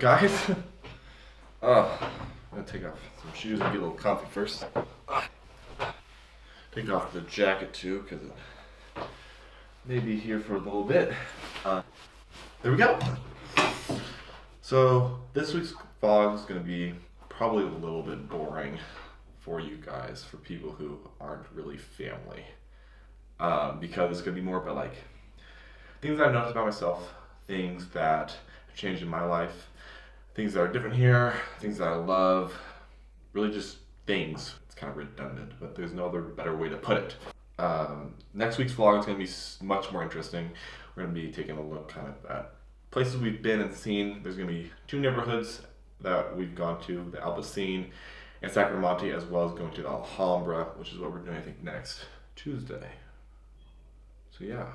guys? I'm gonna take off some shoes and get a little comfy first. Take off the jacket too, because it may be here for a little bit. There we go. So this week's vlog is gonna be probably a little bit boring for you guys, for people who aren't really family. Because it's gonna be more about like things that I've noticed about myself, things that have changed in my life, things that are different here, things that I love, really just things. It's kind of redundant, but there's no other better way to put it. Next week's vlog is going to be much more interesting. We're going to be taking a look kind of at places we've been and seen. There's going to be 2 neighborhoods that we've gone to, the Alpecin and Sacramonte, as well as going to the Alhambra, which is what we're doing, I think, next Tuesday. So yeah.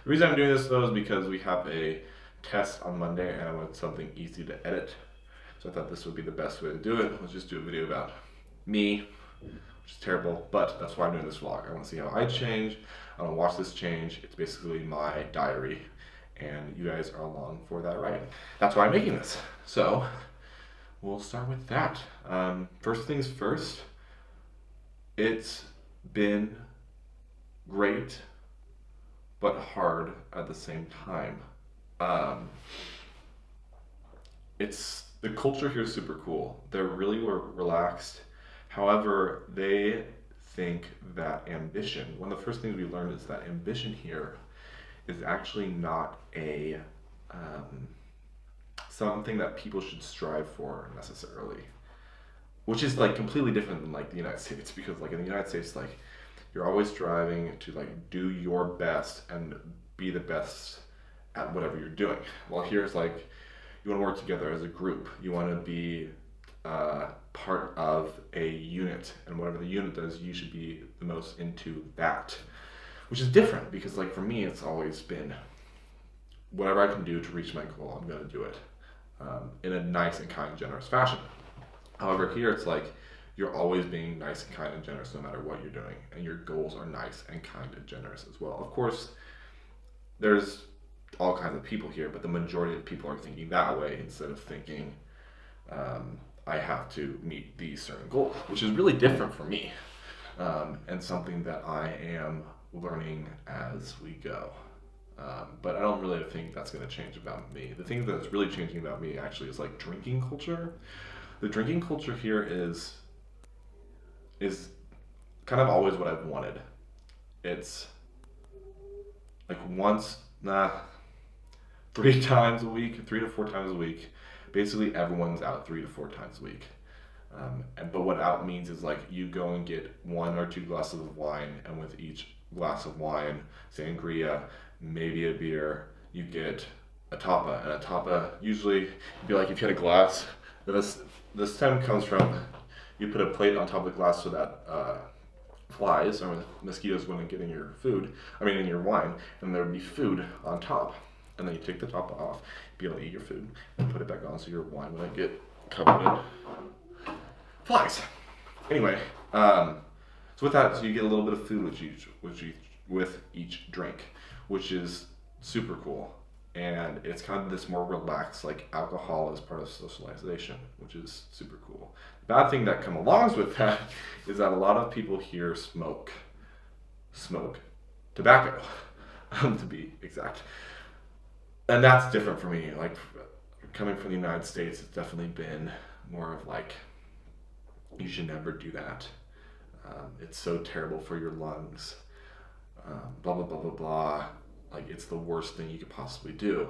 The reason I'm doing this though is because we have a test on Monday and I want something easy to edit. So I thought this would be the best way to do it. Let's just do a video about me, which is terrible, but that's why I'm doing this vlog. I want to see how I change. I want to watch this change. It's basically my diary and you guys are along for that ride. That's why I'm making this. So we'll start with that. First things first, it's been great but hard at the same time. It's the culture here is super cool. They're really relaxed. However, they think that ambition, one of the first things we learned is that ambition here is actually not a something that people should strive for necessarily, which is like completely different than like the United States, because like in the United States, like you're always striving to like do your best and be the best at whatever you're doing. Well, here it's like you want to work together as a group. You want to be part of a unit, and whatever the unit does, you should be the most into that, which is different because like for me, it's always been whatever I can do to reach my goal, I'm going to do it in a nice and kind, generous fashion. However, here it's like you're always being nice and kind and generous no matter what you're doing, and your goals are nice and kind and generous as well. Of course, there's all kinds of people here, but the majority of people are thinking that way instead of thinking I have to meet these certain goals, which is really different for me, and something that I am learning as we go. But I don't really think that's going to change about me. The thing that's really changing about me actually is like drinking culture. The drinking culture here is kind of always what I've wanted. It's like 3 times a week, 3 to 4 times a week. Basically everyone's out 3 to 4 times a week. But what out means is like you go and get 1 or 2 glasses of wine, and with each glass of wine, sangria, maybe a beer, you get a tapa. And a tapa usually would be like if you had a glass. This stem comes from, you put a plate on top of the glass so that flies or mosquitoes wouldn't get in your food, in your wine, and there would be food on top. And then you take the top off, be able to eat your food, and put it back on so your wine wouldn't get covered in flies. Anyway, so with that, so you get a little bit of food with each drink, which is super cool. And it's kind of this more relaxed, like alcohol is part of socialization, which is super cool. The bad thing that comes along with that is that a lot of people here smoke tobacco, to be exact. And that's different for me. Like coming from the United States, it's definitely been more of like, you should never do that. It's so terrible for your lungs. Blah, blah, blah, blah, blah. Like it's the worst thing you could possibly do.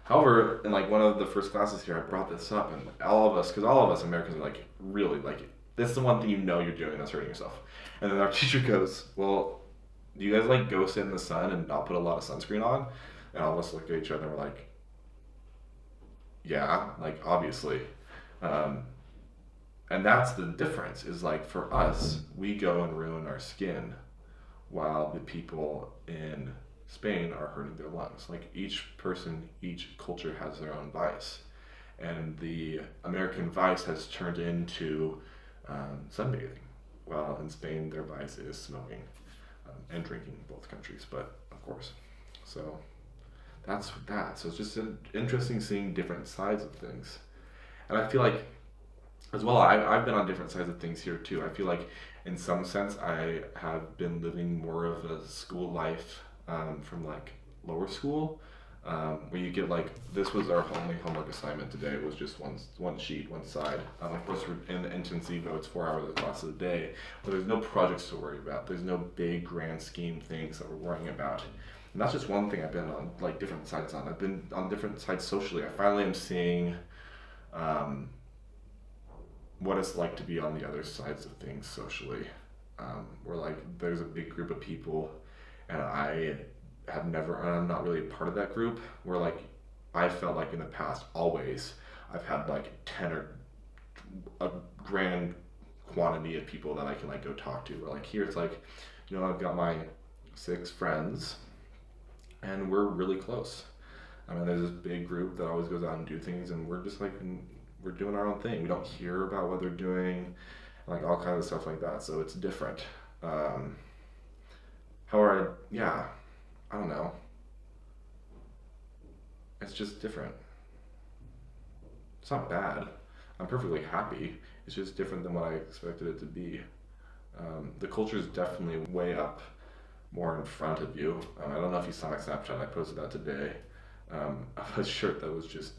However, in like one of the first classes here, I brought this up, and all of us Americans are like, really, like this is the one thing you know you're doing that's hurting yourself. And then our teacher goes, well, do you guys like go sit in the sun and not put a lot of sunscreen on? And all of us look at each other and we're like, yeah, like obviously. And that's the difference, is like for us, we go and ruin our skin while the people in Spain are hurting their lungs. Like each person, each culture has their own vice. And the American vice has turned into sunbathing. While in Spain, their vice is smoking and drinking in both countries, but of course. So that's that. So it's just interesting seeing different sides of things. And I feel like, as well, I've been on different sides of things here too. I feel like, in some sense, I have been living more of a school life from like lower school, where you get like this was our only homework assignment today. It was just one sheet, one side. Of course, we're in the intensivo, it's 4 hours of class a day, but there's no projects to worry about. There's no big grand scheme things that we're worrying about. And that's just one thing I've been on like different sides on. I've been on different sides socially. I finally am seeing. What it's like to be on the other sides of things socially. Where like there's a big group of people, and I'm not really a part of that group. Where like I felt like in the past, always I've had like 10 or a grand quantity of people that I can like go talk to. Where like here it's like, I've got my 6 friends, and we're really close. I mean, there's this big group that always goes out and do things, and we're just like we're doing our own thing. We don't hear about what they're doing, like all kinds of stuff like that. So it's different. However, yeah, I don't know. It's just different. It's not bad. I'm perfectly happy. It's just different than what I expected it to be. The culture is definitely way up, more in front of you. I don't know if you saw my Snapchat. I posted that today. A shirt that was just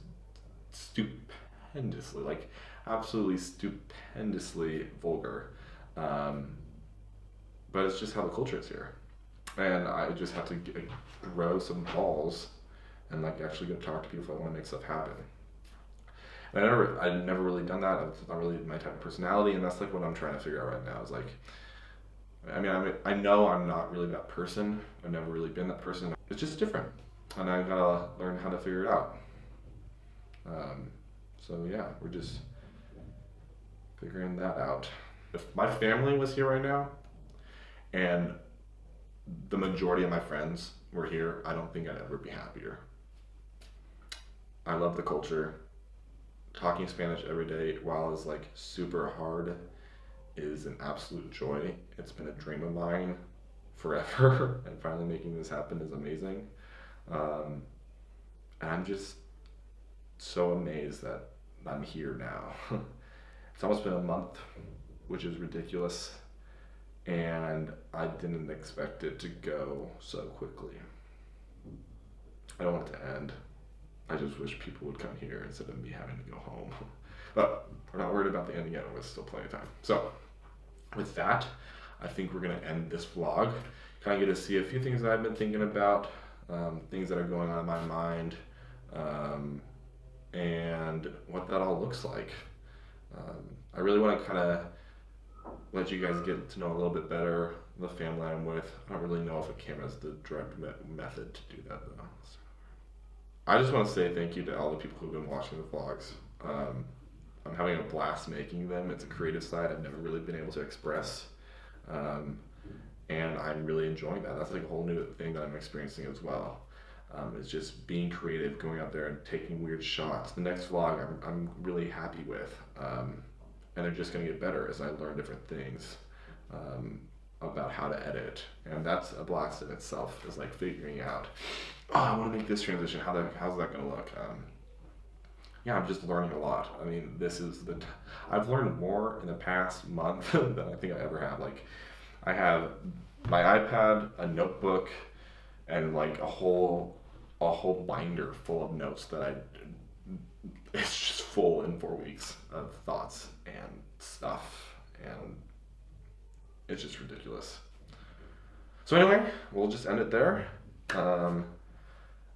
stupendously, like absolutely stupendously vulgar. But it's just how the culture is here. And I just have to grow some balls and like actually go talk to people if I want to make stuff happen. And I've never really done that. It's not really my type of personality, and that's like what I'm trying to figure out right now. Is like, I know I'm not really that person. I've never really been that person. It's just different, and I gotta learn how to figure it out. So yeah, we're just figuring that out. If my family was here right now, and the majority of my friends were here, I don't think I'd ever be happier. I love the culture. Talking Spanish every day, while it's like super hard, is an absolute joy. It's been a dream of mine forever, and finally making this happen is amazing. And I'm just so amazed that I'm here now. It's almost been a month, which is ridiculous, and I didn't expect it to go so quickly. I don't want it to end. I just wish people would come here instead of me having to go home. But we're not worried about the ending yet. There's still plenty of time. So with that, I think we're going to end this vlog. Kind of get to see a few things that I've been thinking about, things that are going on in my mind, and what that all looks like. I really want to kind of let you guys get to know a little bit better the family I'm with. I don't really know if a camera is the direct method to do that though. I just want to say thank you to all the people who've been watching the vlogs. I'm having a blast making them. It's a creative side I've never really been able to express. And I'm really enjoying that. That's like a whole new thing that I'm experiencing as well. It's just being creative, going out there and taking weird shots. The next vlog I'm really happy with. And they're just going to get better as I learn different things about how to edit. And that's a blast in itself, is like figuring out, I want to make this transition. How's that going to look? Yeah, I'm just learning a lot. I mean, I've learned more in the past month than I think I ever have. Like, I have my iPad, a notebook, and like a whole binder full of notes that it's just full in 4 weeks of thoughts and stuff, and it's just ridiculous. So anyway, we'll just end it there.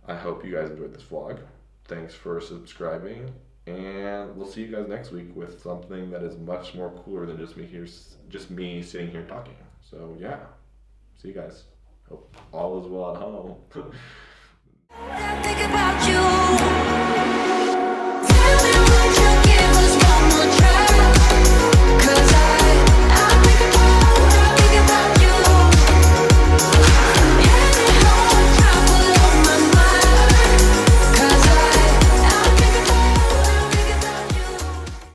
I hope you guys enjoyed this vlog. Thanks for subscribing, and we'll see you guys next week with something that is much more cooler than just me sitting here talking. So yeah, see you guys. Hope all is well at home. I think about you.